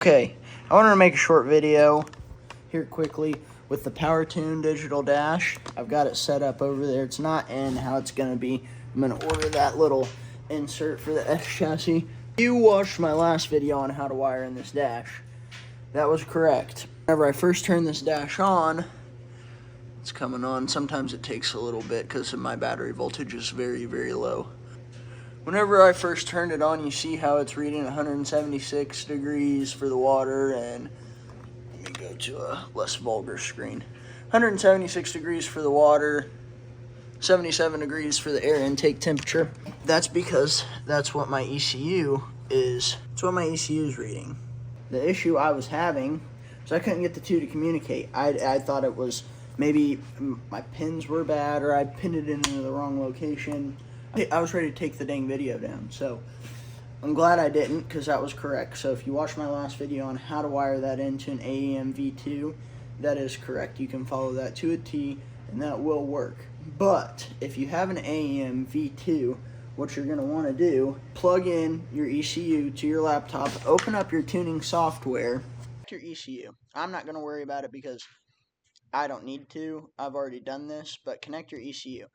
Okay, I wanted to make a short video here quickly with the Powertune digital dash. I've got it set up over there. It's not in how it's going to be. I'm going to order that little insert for the S chassis. You watched my last video on how to wire in this dash. That was correct. Whenever I first turn this dash on, it's coming on. Sometimes it takes a little bit because my battery voltage is very, very low. Whenever I first turned it on, you see how it's reading 176 degrees for the water, and let me go to a less vulgar screen. 176 degrees for the water, 77 degrees for the air intake temperature. That's because that's what my ECU is. That's what my ECU is reading. The issue I was having was I couldn't get the two to communicate. I thought it was maybe my pins were bad or I pinned it into the wrong location. I was ready to take the dang video down, so I'm glad I didn't, because that was correct. So if you watched my last video on how to wire that into an AEM V2, that is correct. You can follow that to a T, and that will work. But if you have an AEM V2, what you're going to want to do, plug in your ECU to your laptop, open up your tuning software, your ECU. I'm not going to worry about it because I don't need to. I've already done this, but connect your ECU.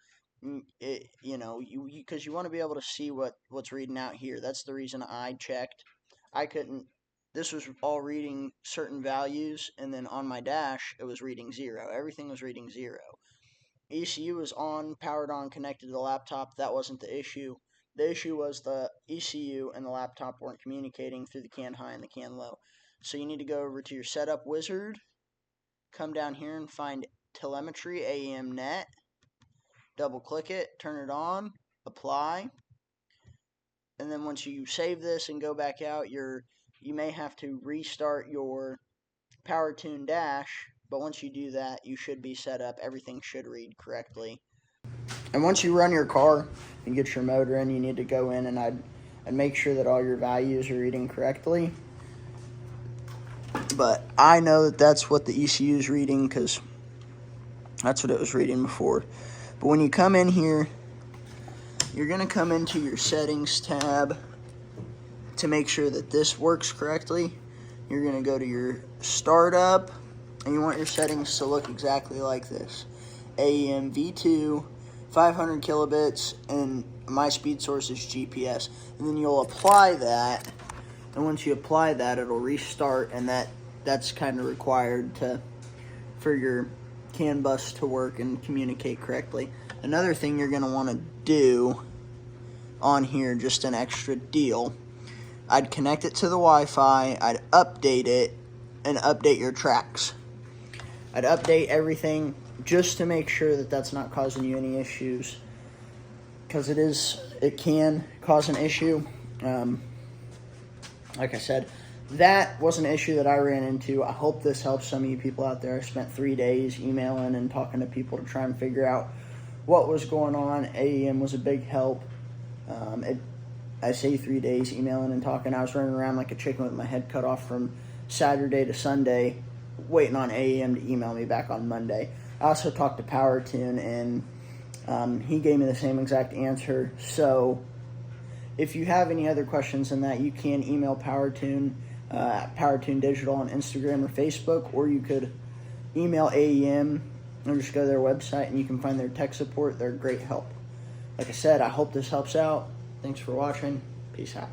Because you want to be able to see what's reading out here. That's the reason I checked. I couldn't. This was all reading certain values, and then on my dash it was reading 0. Everything was reading 0. ECU was on, powered on, connected to the laptop. That wasn't the issue. The issue was the ECU and the laptop weren't communicating through the CAN high and the CAN low. So you need to go over to your setup wizard, come down here and find telemetry AEM net. Double click it, turn it on, apply, and then once you save this and go back out, you may have to restart your Powertune dash, but once you do that, you should be set up. Everything should read correctly. And once you run your car and get your motor in, you need to go in and I'd make sure that all your values are reading correctly. But I know that that's what the ECU is reading because that's what it was reading before. But when you come in here, you're going to come into your settings tab to make sure that this works correctly. You're going to go to your startup, and you want your settings to look exactly like this. AEM V2, 500 kilobits, and my speed source is GPS. And then you'll apply that, and once you apply that, it'll restart, and that's kind of required for your CAN bus to work and communicate correctly. Another thing you're going to want to do on here, just an extra deal, I'd connect it to the Wi-Fi, I'd update it, and update your tracks. I'd update everything just to make sure that that's not causing you any issues, because it can cause an issue. Like I said, that was an issue that I ran into. I hope this helps some of you people out there. I spent 3 days emailing and talking to people to try and figure out what was going on. AEM was a big help. I say 3 days emailing and talking. I was running around like a chicken with my head cut off from Saturday to Sunday, waiting on AEM to email me back on Monday. I also talked to Powertune, and he gave me the same exact answer. So if you have any other questions than that, you can email Powertune, Powertune Digital on Instagram or Facebook, or you could email AEM or just go to their website and you can find their tech support. They're great help. Like I said, I hope this helps out. Thanks for watching. Peace out.